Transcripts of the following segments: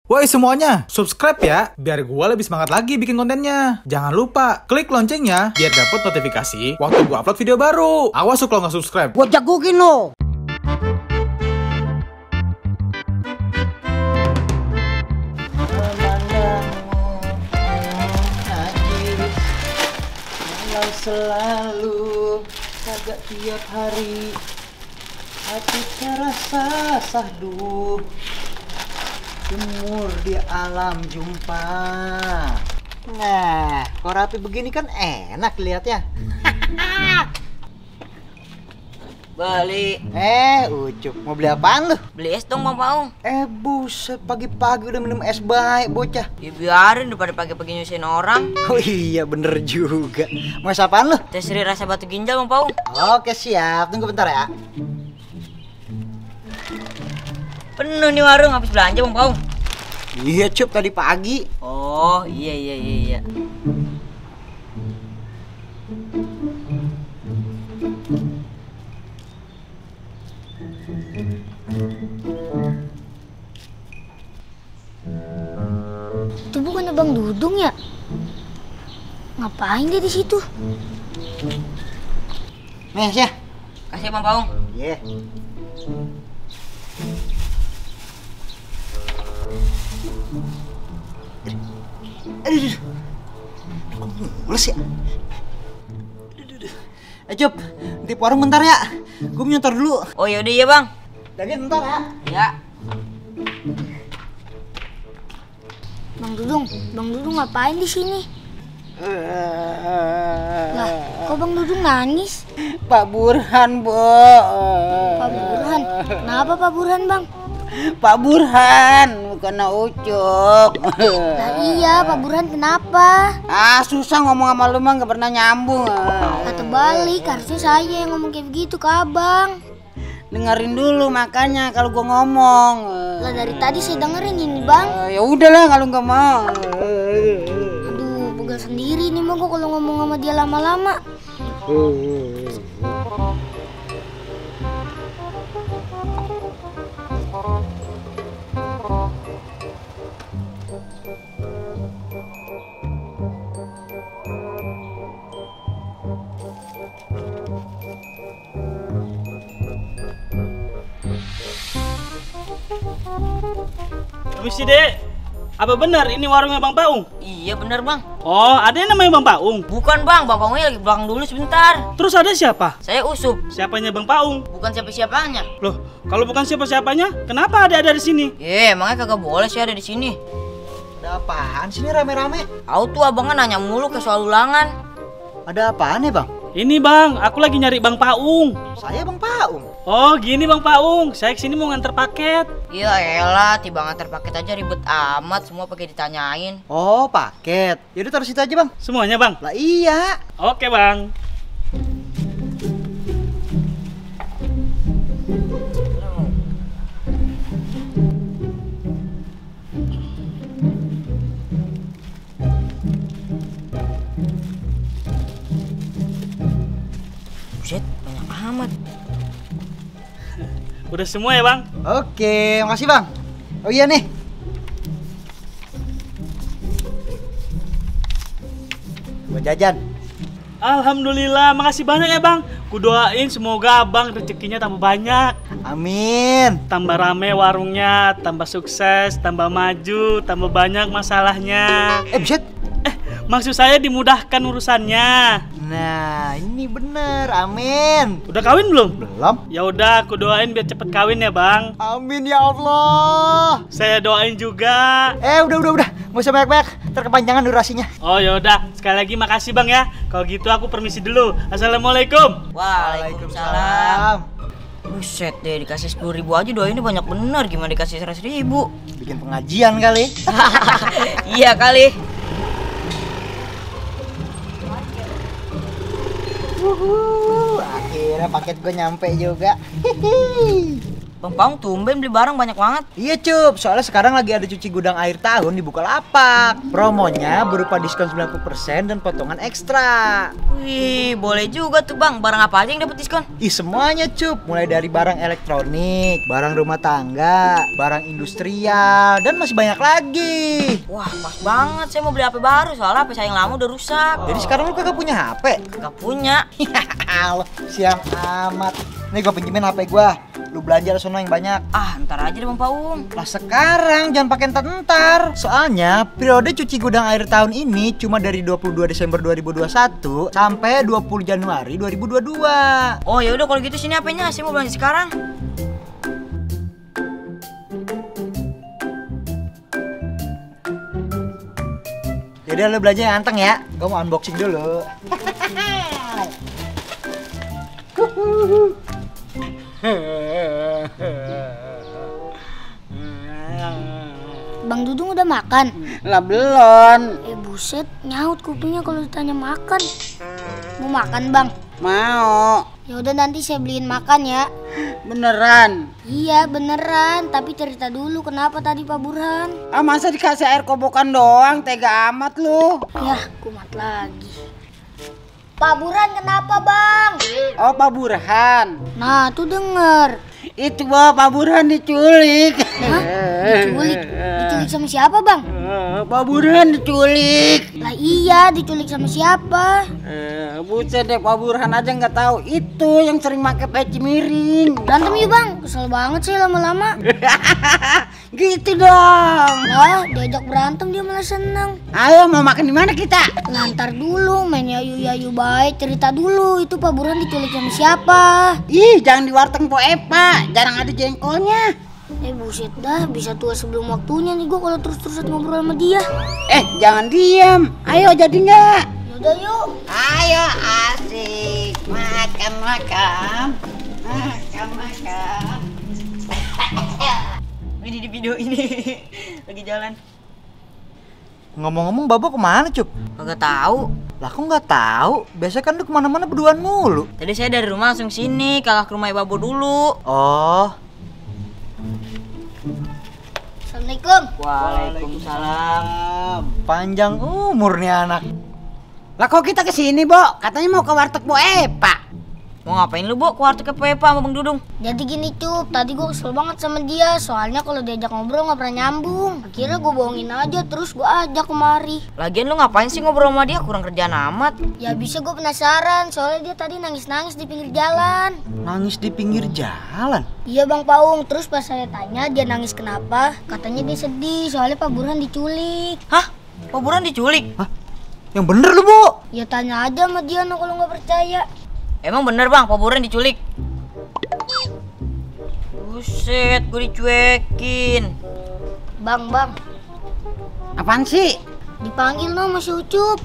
Woi semuanya, subscribe ya, biar gue lebih semangat lagi bikin kontennya. Jangan lupa, klik loncengnya, biar dapet notifikasi waktu gue upload video baru. Awas kalau nggak subscribe. Gue jagokin lo. Selalu kagak tiap hari hati terasa sahdu jemur di alam jumpa. Nah, kok rapi begini kan enak lihatnya. Balik. Ucup, mau beli apaan lu? Beli es dong Bang Paung. Buset, pagi-pagi udah minum es baik bocah. Ya biarin daripada pagi-pagi nyusahin orang. Oh iya, bener juga. Mau es apaan lu? Teh Sri rasa batu ginjal Bang Paung. Oke, siap. Tunggu bentar ya. Penuh nih warung, habis belanja Bang Paung. Iya, Cup, tadi pagi. Oh, iya. Itu bukan Bang Dudung ya? Ngapain dia di situ? Nih, ya. Kasih Bang Paung. Iya. Aduh. Kok mules ya? Cup, di warung bentar ya. Gue nyentor dulu. Oh yaudah iya Bang. Jadi bentar ya. Ya. Bang Dudung ngapain di sini? Lah, kok Bang Dudung nangis? Pak Burhan, Bu. Pak Burhan, kenapa Pak Burhan Bang? Pak Burhan, bukan Ucup. Lah iya, Pak Burhan kenapa? Susah ngomong sama lu mah, gak pernah nyambung. Kata balik, harusnya saya yang ngomong kayak begitu ke Abang. Dengerin dulu makanya kalau gua ngomong. Lah dari tadi saya dengerin ini Bang. Ya udahlah kalau nggak mau. Aduh, pegal sendiri nih mah gua kalau ngomong sama dia lama-lama. Permisi Dek, apa benar ini warungnya Bang Paung? Iya benar Bang. Oh, ada yang namanya Bang Paung? Bukan Bang Paungnya lagi belakang dulu sebentar. Terus ada siapa? Saya Usup. Siapanya Bang Paung? Bukan siapa-siapanya. Loh, kalau bukan siapa-siapanya, kenapa ada di sini? Emangnya kagak boleh sih ada di sini. Ada apaan sih ini rame-rame? Aku tuh abangnya nanya mulu ke soal ulangan. Ada apaan nih Bang? Ini Bang, aku lagi nyari Bang Paung. Saya Bang Paung. Oh, gini Bang Paung, saya kesini mau nganter paket. Iya elah, tiba nganter paket aja ribet amat, semua pakai ditanyain. Oh, paket. Yaudah taruh situ aja Bang. Semuanya Bang? Lah iya. Oke Bang. Buset, banyak amat. Udah semua ya Bang? Oke, makasih Bang. Oh iya nih. Buat jajan. Alhamdulillah, makasih banyak ya Bang. Kudoain semoga Abang rezekinya tambah banyak. Amin. Tambah rame warungnya, tambah sukses, tambah maju, tambah banyak masalahnya. Buset. Maksud saya dimudahkan urusannya. Nah, ini bener. Amin. Udah kawin belum? Belum. Ya udah, aku doain biar cepet kawin ya Bang. Amin ya Allah. Saya doain juga. Udah. Nggak usah banyak-banyak. Terkepanjangan durasinya. Oh ya udah, sekali lagi makasih Bang ya. Kalau gitu aku permisi dulu. Assalamualaikum. Waalaikumsalam. Buset deh, dikasih 10.000 aja doainnya banyak bener. Gimana dikasih 100.000? Bikin pengajian kali. Iya kali. Akhirnya paket gue nyampe juga. Hihi. Bang Paung tumben beli barang banyak banget. Iya Cup, soalnya sekarang lagi ada cuci gudang akhir tahun di Bukalapak. Promonya berupa diskon 90% dan potongan ekstra. Wih, boleh juga tuh Bang. Barang apa aja yang dapat diskon? Ih, semuanya Cup, mulai dari barang elektronik, barang rumah tangga, barang industrial, dan masih banyak lagi. Wah, pas banget. Saya mau beli HP baru soalnya HP saya yang lama udah rusak. Jadi sekarang lu kagak punya HP? Gak punya. Lo siang amat. Nih gue pinjemin HP gua. Lu belanja lah sono yang banyak. Ah, ntar aja deh Bang Paung. Lah sekarang jangan pakai ntar. Soalnya periode cuci gudang akhir tahun ini cuma dari 22 Desember 2021 sampai 20 Januari 2022. Oh ya udah kalau gitu sini HP-nya. Saya mau belanja sekarang. Yaudah lu belanja yang anteng ya. Gua mau unboxing dulu. Bang Dudung udah makan? Lah belum. Buset, nyaut kupingnya kalau ditanya makan. Mau makan Bang? Mau. Ya udah nanti saya beliin makan ya. Beneran. Iya beneran, tapi cerita dulu kenapa tadi Pak Burhan? Ah masa dikasih air kobokan doang, tega amat lu. Yah, kumat lagi. Pak Burhan kenapa Bang? Oh Pak Burhan. Nah tuh denger. Itu Pak Burhan diculik. Hah? Diculik? Diculik sama siapa Bang? Pak Burhan diculik. Lah iya, diculik sama siapa? Buset deh, Pak Burhan aja nggak tahu. Itu yang sering pakai peci miring. Berantem yuk Bang, kesel banget sih lama-lama. Gitu dong. Lah, diajak berantem dia malah seneng. Ayo mau makan di mana kita? Lantar dulu, main yayu-yayu baik, cerita dulu itu Pak Burhan diculik sama siapa? Ih, jangan di warteg Po Epa, jarang ada jengkolnya. Buset dah, bisa tua sebelum waktunya nih gua kalau terus-terusan ngobrol sama dia. Jangan diam. Ayo jadi nggak? Yaudah yuk. Ayo asik makan. Ini di video ini lagi jalan. Ngomong-ngomong Babo kemana Cup? Kagak tahu. Lah kok nggak tahu? Biasa kan lu kemana-mana berduaan mulu. Tadi saya dari rumah langsung sini, kakak ke rumah Babo dulu. Oh. Assalamualaikum. Waalaikumsalam. Panjang umur nih anak. Lah kok kita kesini, Bo? Katanya mau ke warteg Po Epa. Mau ngapain lu, Bo? Ke warteg ke Pepa sama Bang Dudung? Jadi gini Cup, tadi gue kesel banget sama dia. Soalnya kalau diajak ngobrol gak pernah nyambung. Akhirnya gue bohongin aja, terus gue ajak kemari. Lagian lu ngapain sih ngobrol sama dia? Kurang kerjaan amat. Ya bisa gue penasaran, soalnya dia tadi nangis-nangis di pinggir jalan. Nangis di pinggir jalan? Iya Bang Paung, terus pas saya tanya dia nangis kenapa, katanya dia sedih soalnya Pak Burhan diculik. Hah? Pak Burhan diculik? Hah? Yang bener lu, Bu? Ya tanya aja sama dia no, kalau nggak percaya. Emang bener Bang, Pak Burhan diculik? Buset, gue dicuekin. Bang, Apaan sih? dipanggil no sama si Ucup.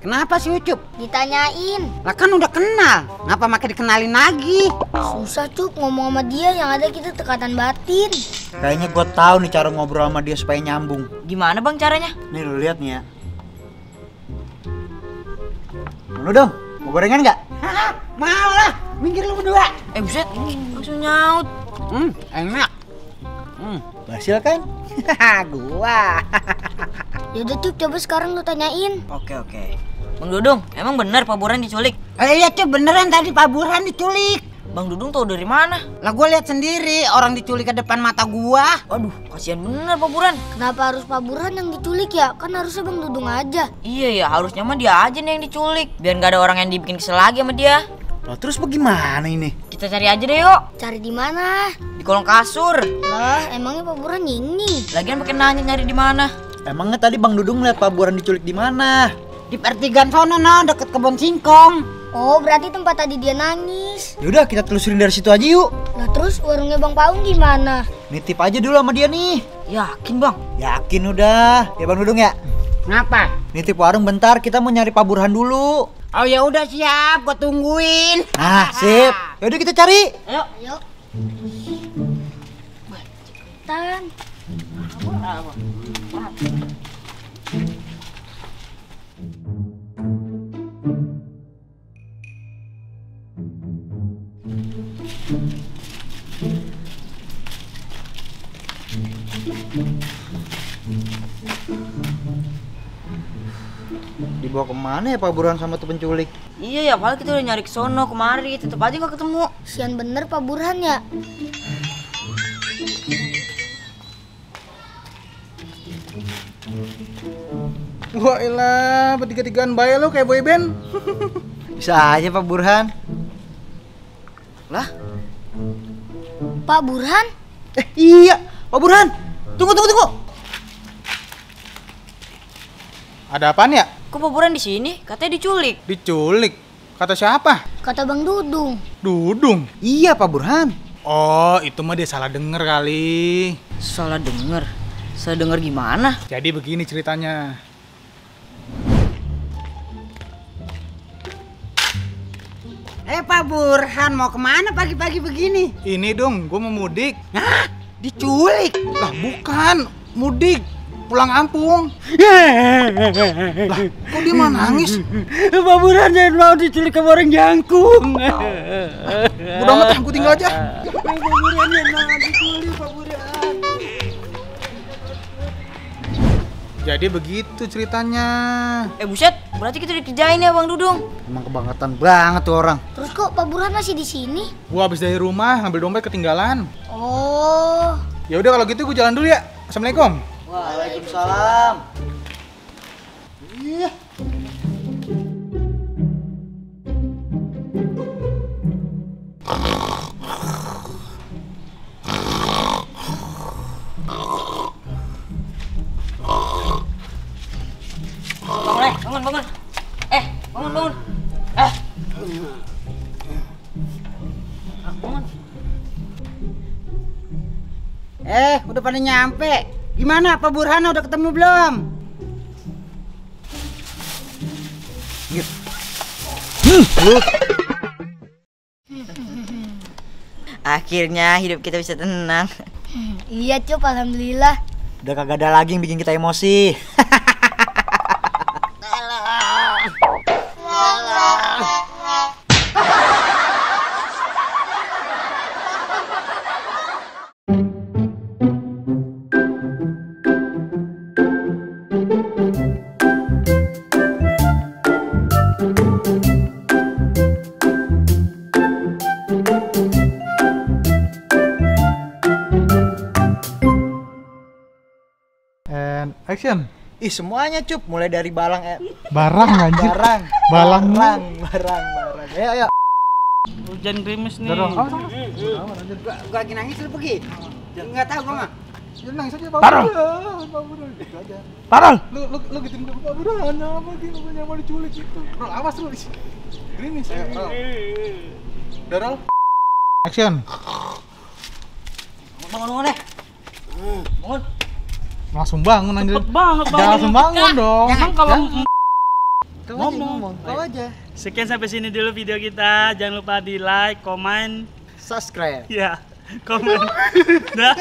Kenapa sih Ucup? Ditanyain. Lah kan udah kenal. Ngapa makin dikenalin lagi? Susah Cup ngomong sama dia, yang ada kita tekatan batin. Kayaknya gue tahu nih cara ngobrol sama dia supaya nyambung. Gimana Bang caranya? Nih lu lihat nih ya. Lu dong, mau gorengan nggak? Mau lah, minggir lu berdua. Buset, langsung nyaut. Enak. Berhasil kan? Gua. Yaudah Cup, coba sekarang lu tanyain. Oke. Bang Dudung, emang bener Pak Burhan diculik? Iya Cup, beneran tadi Pak Burhan diculik. Bang Dudung tahu dari mana? Lah gua lihat sendiri orang diculik ke depan mata gua. Waduh, kasihan bener Pak Burhan. Kenapa harus Pak Burhan yang diculik ya? Kan harusnya Bang Dudung aja. Iya ya, harusnya mah dia aja nih yang diculik. Biar nggak ada orang yang dibikin kesel lagi sama dia. Lah terus bagaimana ini? Kita cari aja deh yuk. Cari di mana? Di kolong kasur. Lah, emangnya Pak Burhan nyinging? Lagian pakai nanya nyari di mana? Emangnya tadi Bang Dudung ngeliat Pak Burhan diculik di mana? Di pertigaan sono no, deket kebun singkong. Oh, berarti tempat tadi dia nangis. Yaudah kita telusurin dari situ aja yuk. Nah terus warungnya Bang Paung gimana? Nitip aja dulu sama dia nih. Yakin Bang? Yakin udah. Ya Bang Dudung ya. Ngapa? Nitip warung bentar, kita mau nyari Pak Burhan dulu. Oh ya udah siap, gua tungguin. Nah, sip. Yaudah kita cari. Ayo. Tan. Dibawa kemana ya Pak Burhan sama tuh penculik? Iya ya, padahal kita udah nyari ke sono kemari, tetep aja nggak ketemu. Sian bener Pak Burhan ya. Wah elah, bertiga-tigaan bae lo kayak boyband. Bisa aja Pak Burhan. Lah, Pak Burhan? Iya, Pak Burhan. Tunggu. Ada apaan ya? kok Pak Burhan di sini? Katanya diculik. Diculik. Kata siapa? Kata Bang Dudung. Dudung. Iya Pak Burhan. Oh, itu mah dia salah denger kali. Salah denger. Salah denger gimana? Jadi begini ceritanya. Pak Burhan mau kemana pagi-pagi begini? Ini dong, gue mau mudik. Hah? Diculik? Lah bukan, mudik. Pulang kampung. Lah, kok dia mah nangis? Pak Burhan jangan mau diculik sama orang jangkung. Udah amat, gue tinggal aja. Pak Burhan jangan mau diculik, Pak Burhan. Jadi begitu ceritanya. Buset, berarti kita dikerjain ya Bang Dudung. Emang kebangetan banget tuh orang. Terus kok Pak Burhan masih di sini? Gue habis dari rumah ngambil dompet ketinggalan. Oh. Ya udah kalau gitu gue jalan dulu ya. Assalamualaikum. Waalaikumsalam. Iya. Bangun. Bangun. Bangun. Udah pada nyampe. Gimana Pak Burhan udah ketemu belum? Akhirnya hidup kita bisa tenang. Iya Cup, alhamdulillah. Udah kagak ada lagi yang bikin kita emosi. And action. Ih semuanya Cup, mulai dari balang Barang anjir. barang. Ayo. Hujan gerimis nih. Gua lagi nangis lu pergi. Enggak tahu gua mah. Ya nangis aja Pak Taruh. Burhan. Pak Burhan gitu aja. Taruh. Lu gituin ke Pak Burhan apa gitu mau diculik gitu. Rol, awas lu di sini. Gerimis ya. Rol. Udah Rol. Action. Bangun deh. Bangun. Langsung bangun anjir. Cepet banget Jangan langsung bangun dong. Emang kalau Ngomong. Kau aja. sekian sampai sini dulu video kita. Jangan lupa di like, komen, Subscribe. ya, komen. Dah.